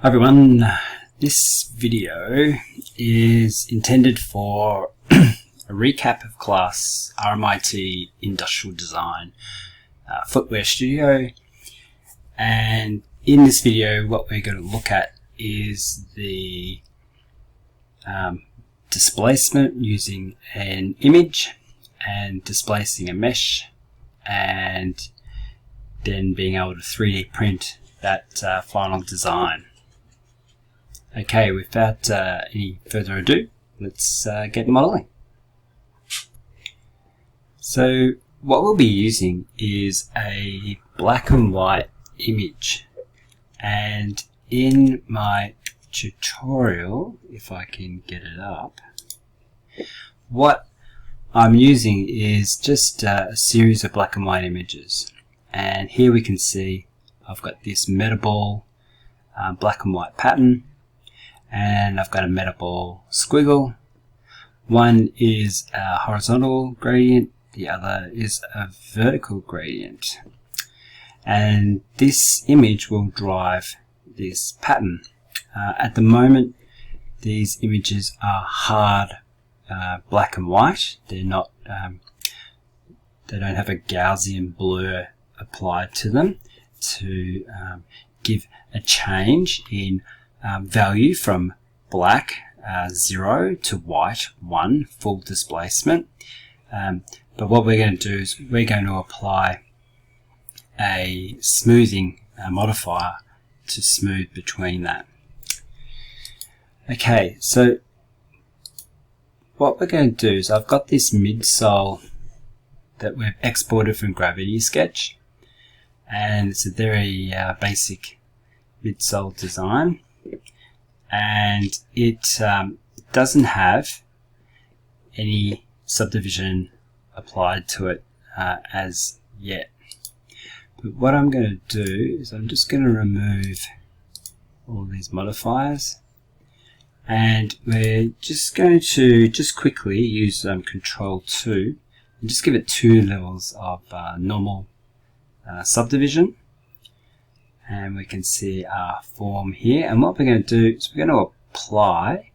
Hi everyone, this video is intended for a recap of class RMIT Industrial Design Footwear Studio, and in this video what we're going to look at is the displacement using an image and displacing a mesh and then being able to 3D print that final design. Okay, without any further ado, let's get modeling. So what we'll be using is a black and white image, and in my tutorial, if I can get it up, what I'm using is just a series of black and white images, and here we can see I've got this MetaBall black and white pattern, and I've got a MetaBall squiggle. One is a horizontal gradient, the other is a vertical gradient, and this image will drive this pattern. At the moment these images are hard black and white. They're not they don't have a Gaussian blur applied to them to give a change in value from black 0 to white 1 full displacement. But what we're going to do is we're going to apply a smoothing modifier to smooth between that. Okay, so what we're going to do is I've got this midsole that we've exported from Gravity Sketch, and it's a very basic midsole design, and it doesn't have any subdivision applied to it as yet. But what I'm going to do is I'm just going to remove all these modifiers, and we're just going to quickly use Control 2 and just give it 2 levels of normal subdivision. And we can see our form here, and what we're going to do is we're going to apply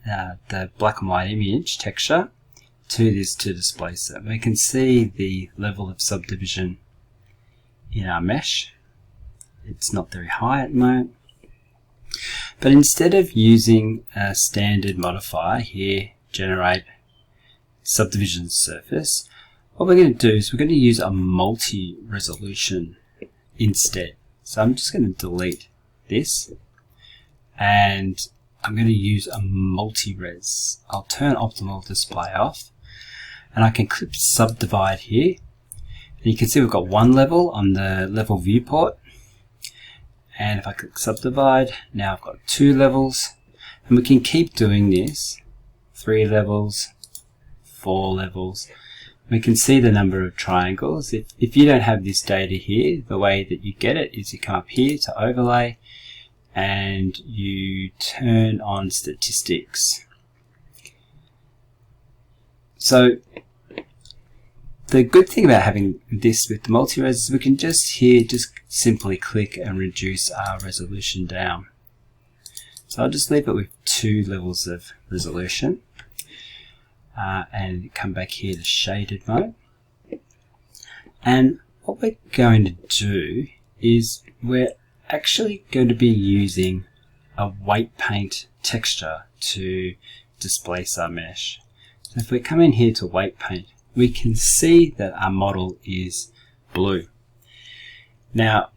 the black and white image texture to this to displace it. We can see the level of subdivision in our mesh. It's not very high at the moment, but instead of using a standard modifier here, generate subdivision surface, what we're going to do is we're going to use a multi-resolution instead. So I'm just going to delete this, and I'm going to use a multi-res. I'll turn optimal display off, and I can click subdivide here, and you can see we've got one level on the level viewport, and if I click subdivide, now I've got 2 levels, and we can keep doing this, 3 levels, 4 levels. We can see the number of triangles. If you don't have this data here, the way that you get it is you come up here to overlay and you turn on statistics. So the good thing about having this with the multi-res is we can just simply click and reduce our resolution down. So I'll just leave it with 2 levels of resolution. And come back here to shaded mode, and what we're going to do is we're actually going to be using a weight paint texture to displace our mesh. So if we come in here to weight paint, we can see that our model is blue. Now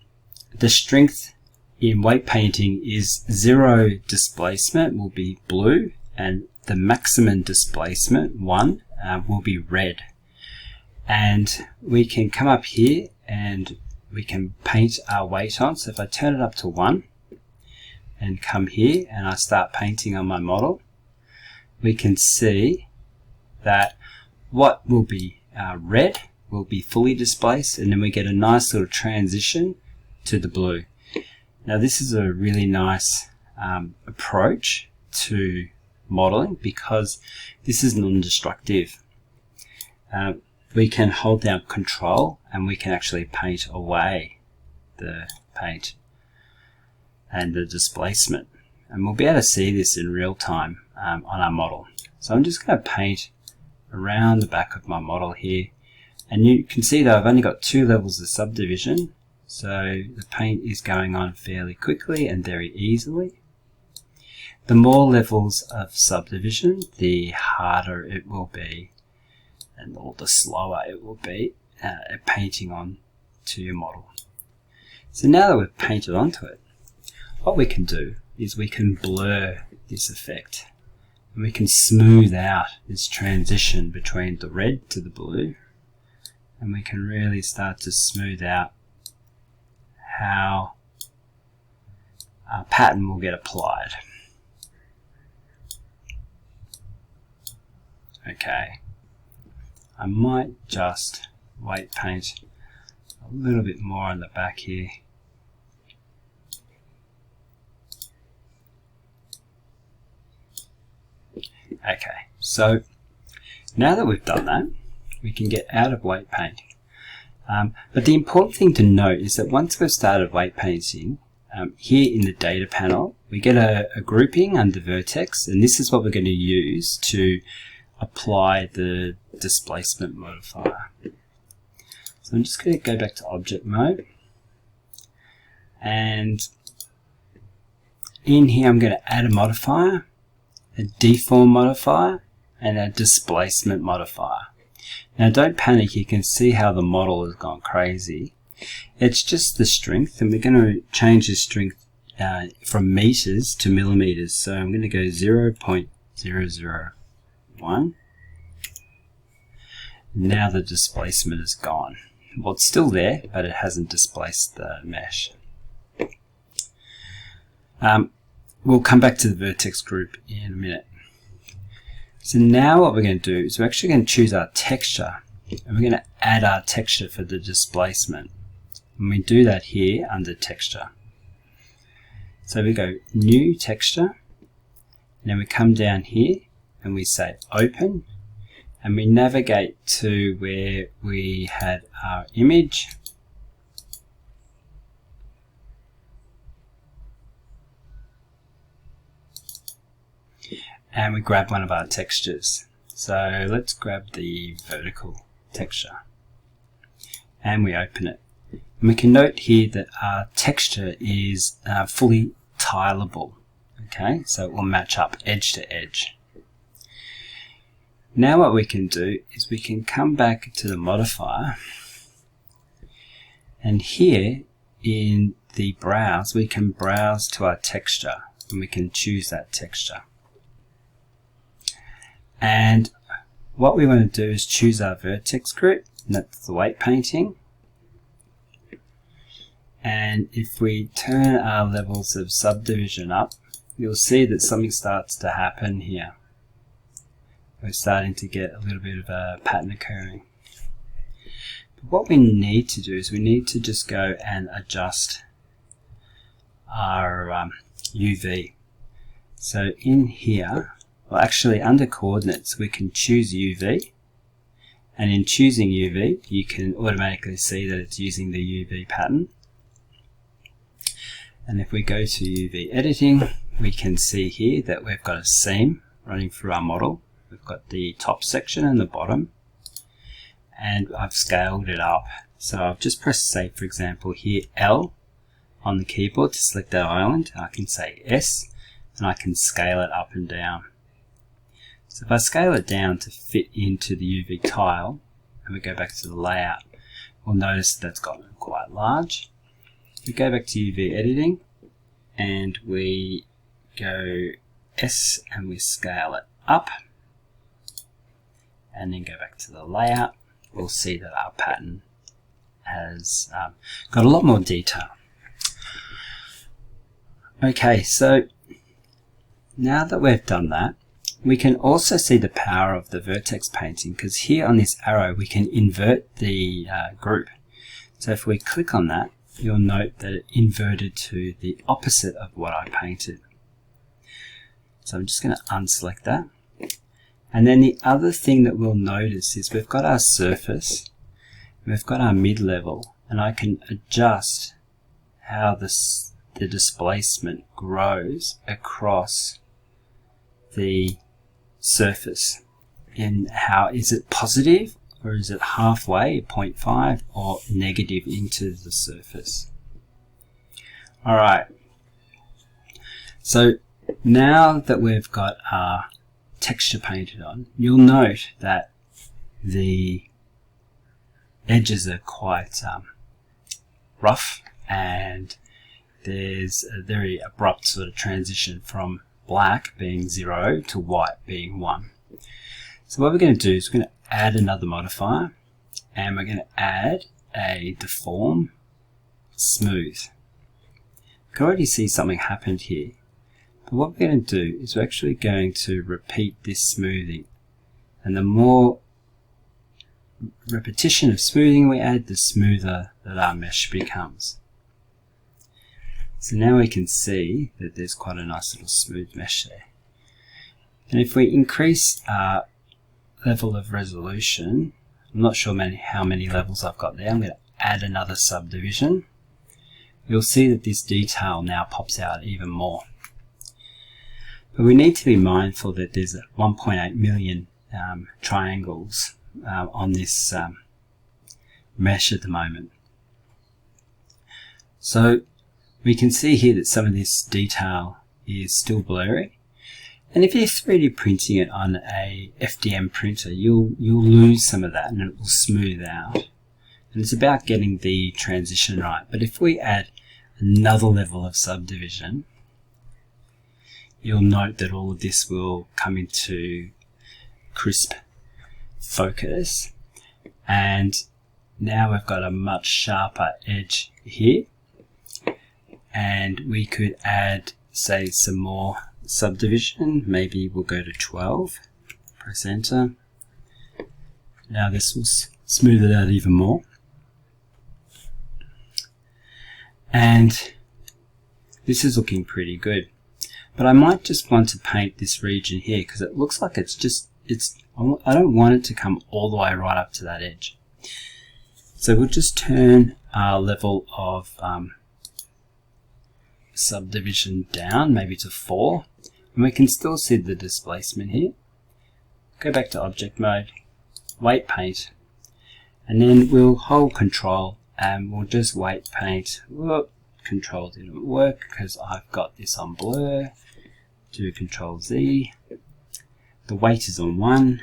the strength in weight painting is 0 displacement will be blue, and the maximum displacement 1 will be red. And we can come up here and we can paint our weight on. So if I turn it up to 1 and come here and I start painting on my model, we can see that what will be red will be fully displaced, and then we get a nice little transition to the blue. Now this is a really nice approach to modeling because this is non-destructive. We can hold down Control and we can actually paint away the paint. and the displacement. And we'll be able to see this in real time on our model. So I'm just going to paint around the back of my model here. And you can see that I've only got 2 levels of subdivision. So the paint is going on fairly quickly and very easily. The more levels of subdivision, the harder it will be, and the slower it will be at painting on to your model. So now that we've painted onto it, what we can do is we can blur this effect, and we can smooth out this transition between the red to the blue, and we can really start to smooth out how our pattern will get applied. Okay, I might just weight paint a little bit more on the back here. Okay, so now that we've done that, we can get out of weight painting. But the important thing to note is that once we've started weight painting, here in the data panel, we get a grouping under Vertex, and this is what we're going to use to apply the displacement modifier. So I'm just going to go back to object mode, and in here I'm going to add a modifier, a deform modifier, and a displacement modifier. Now don't panic, you can see how the model has gone crazy. It's just the strength, and we're going to change the strength from meters to millimeters. So I'm going to go 0.001. Now the displacement is gone. Well, it's still there, but it hasn't displaced the mesh. We'll come back to the vertex group in a minute. So now what we're going to do is we're actually going to choose our texture, and we're going to add our texture for the displacement. And we do that here under texture. So we go new texture, and then we come down here and we say open, and we navigate to where we had our image. And we grab one of our textures. So let's grab the vertical texture, and we open it. And we can note here that our texture is fully tileable. Okay, so it will match up edge to edge. Now what we can do is we can come back to the modifier, and here in the browse we can browse to our texture, and we can choose that texture. And what we want to do is choose our vertex group, and that's the weight painting. And if we turn our levels of subdivision up, you'll see that something starts to happen here. We're starting to get a little bit of a pattern occurring. But what we need to do is we need to just go and adjust our UV. So in here, well, actually under coordinates we can choose UV, and in choosing UV you can automatically see that it's using the UV pattern. And if we go to UV editing, we can see here that we've got a seam running through our model. We've got the top section and the bottom, and I've scaled it up. So I've just pressed, say for example here, L on the keyboard to select that island. I can say S, and I can scale it up and down. So if I scale it down to fit into the UV tile, and we go back to the layout, we'll notice that's gotten quite large. We go back to UV editing, and we go S and we scale it up, and then go back to the layout. We'll see that our pattern has got a lot more detail. Okay, so now that we've done that, we can also see the power of the vertex painting, because here on this arrow we can invert the group. So if we click on that, you'll note that it inverted to the opposite of what I painted. So I'm just going to unselect that. And then the other thing that we'll notice is we've got our surface, we've got our mid-level, and I can adjust how the the displacement grows across the surface. And how is it positive, or is it halfway, 0.5, or negative into the surface? Alright, so now that we've got our texture painted on, you'll note that the edges are quite rough, and there's a very abrupt sort of transition from black being 0 to white being 1. So what we're going to do is we're going to add another modifier, and we're going to add a deform smooth. You can already see something happened here, but what we're going to do is we're actually going to repeat this smoothing, and the more repetition of smoothing we add, the smoother that our mesh becomes. So now we can see that there's quite a nice little smooth mesh there. And if we increase our level of resolution, I'm not sure how many levels I've got there, I'm going to add another subdivision. You'll see that this detail now pops out even more. But we need to be mindful that there's 1.8 million triangles on this mesh at the moment. So we can see here that some of this detail is still blurry. And if you're 3D printing it on a FDM printer, you'll lose some of that and it will smooth out. And it's about getting the transition right. But if we add another level of subdivision, you'll note that all of this will come into crisp focus. And now we've got a much sharper edge here. And we could add, say, some more subdivision. Maybe we'll go to 12. Press enter. Now this will smooth it out even more. And this is looking pretty good. But I might just want to paint this region here because it looks like I don't want it to come all the way right up to that edge. So we'll just turn our level of subdivision down, maybe to 4. And we can still see the displacement here. Go back to object mode, weight paint, and then we'll hold control and we'll just weight paint. Whoop, control didn't work because I've got this on blur. Do control Z. The weight is on 1.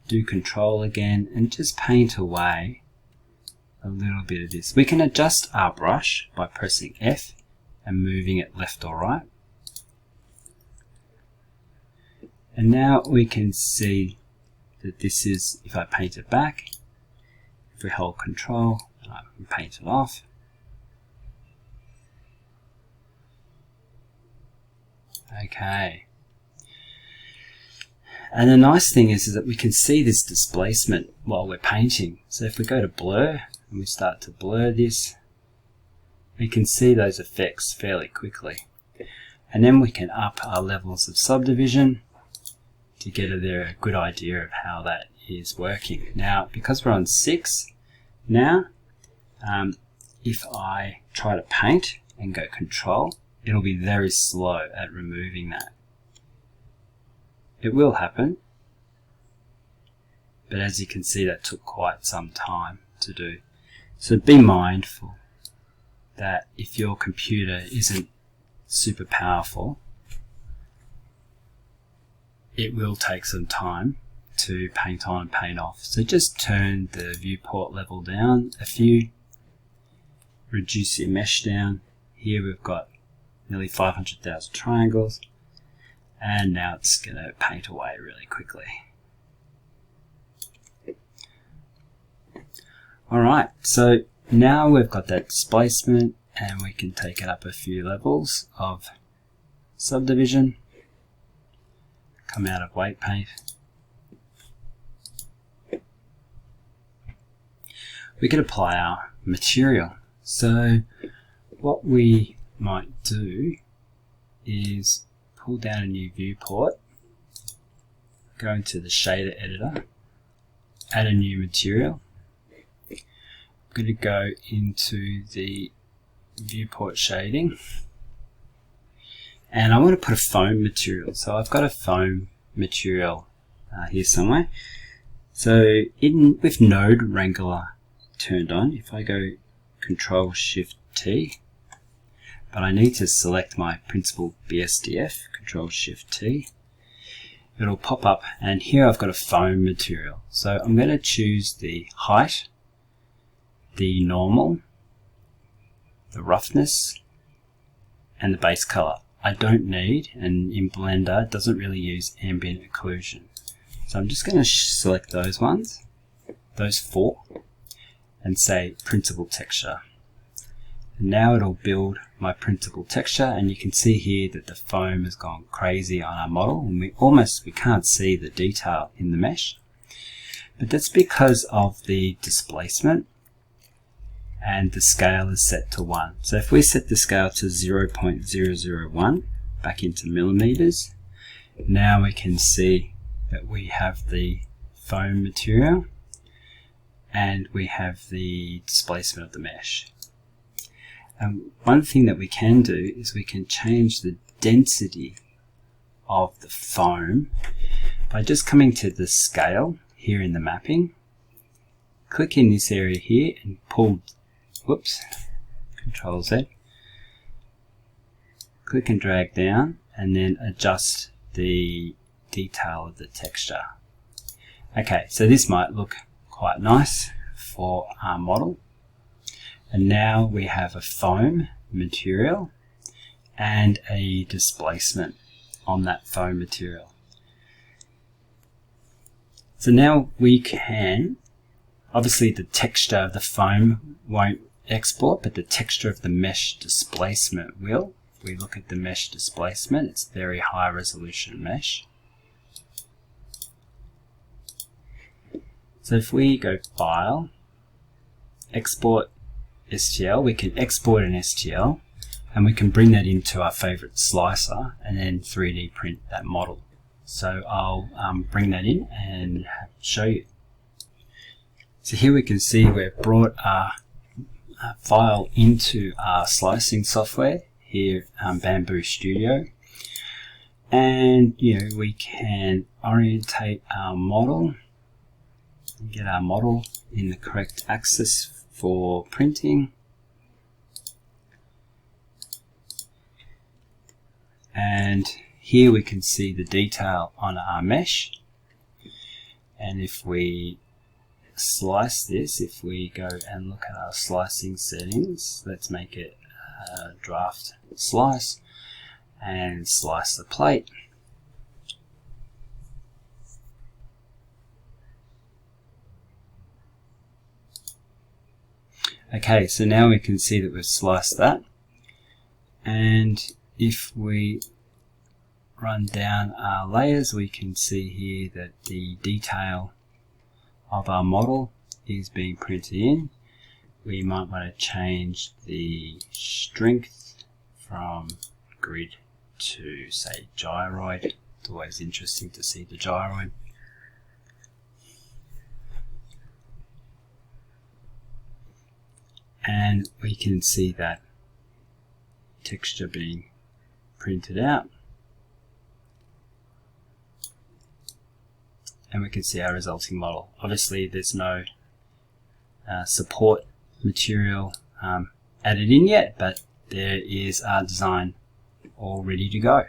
Do control again and just paint away a little bit of this. We can adjust our brush by pressing F and moving it left or right. And now we can see that this is, if I paint it back, if we hold control, I can paint it off. Okay. And the nice thing is that we can see this displacement while we're painting. So if we go to blur and we start to blur this, we can see those effects fairly quickly. And then we can up our levels of subdivision to get a good idea of how that is working. Now, because we're on 6 now, if I try to paint and go control, it'll be very slow at removing that. It will happen, but as you can see, that took quite some time to do. So be mindful that if your computer isn't super powerful, it will take some time to paint on and paint off. So just turn the viewport level down a few, reduce your mesh down. Here we've got nearly 500,000 triangles, and now it's going to paint away really quickly. Alright, so now we've got that displacement and we can take it up a few levels of subdivision. Come out of weight paint. We can apply our material. So what we might do is pull down a new viewport, go into the shader editor, add a new material. I'm going to go into the viewport shading And I want to put a foam material. So I've got a foam material here somewhere. So with Node Wrangler turned on, if I go Control-Shift-T, but I need to select my principal BSDF, Control-Shift-T, it'll pop up, and here I've got a foam material. So I'm going to choose the height, the normal, the roughness, and the base color. I don't need, and in Blender it doesn't really use ambient occlusion. So I'm just going to select those ones, those 4, and say Printable Texture. And now it'll build my printable texture, and you can see here that the foam has gone crazy on our model, and we can't see the detail in the mesh. But that's because of the displacement, and the scale is set to 1. So if we set the scale to 0.001 back into millimeters, now we can see that we have the foam material and we have the displacement of the mesh. And one thing that we can do is we can change the density of the foam by just coming to the scale here in the mapping, click in this area here and pull, Control Z, click and drag down, and then adjust the detail of the texture. Okay, so this might look quite nice for our model. And now we have a foam material and a displacement on that foam material. So now we can, obviously the texture of the foam won't export, but the texture of the mesh displacement will. If we look at the mesh displacement, it's very high resolution mesh. So if we go File, Export STL, we can export an STL, and we can bring that into our favorite slicer and then 3D print that model. So I'll bring that in and show you. So here we can see we've brought our file into our slicing software here, Bambu Studio, and we can orientate our model, get our model in the correct axis for printing, and here we can see the detail on our mesh. And if we slice this, if we go and look at our slicing settings, let's make it a draft slice and slice the plate. Okay, so now we can see that we've sliced that, and if we run down our layers, we can see here that the detail of our model is being printed in. We might want to change the strength from grid to, say, gyroid. It's always interesting to see the gyroid. And we can see that texture being printed out. And we can see our resulting model. Obviously there's no support material added in yet, but there is our design all ready to go.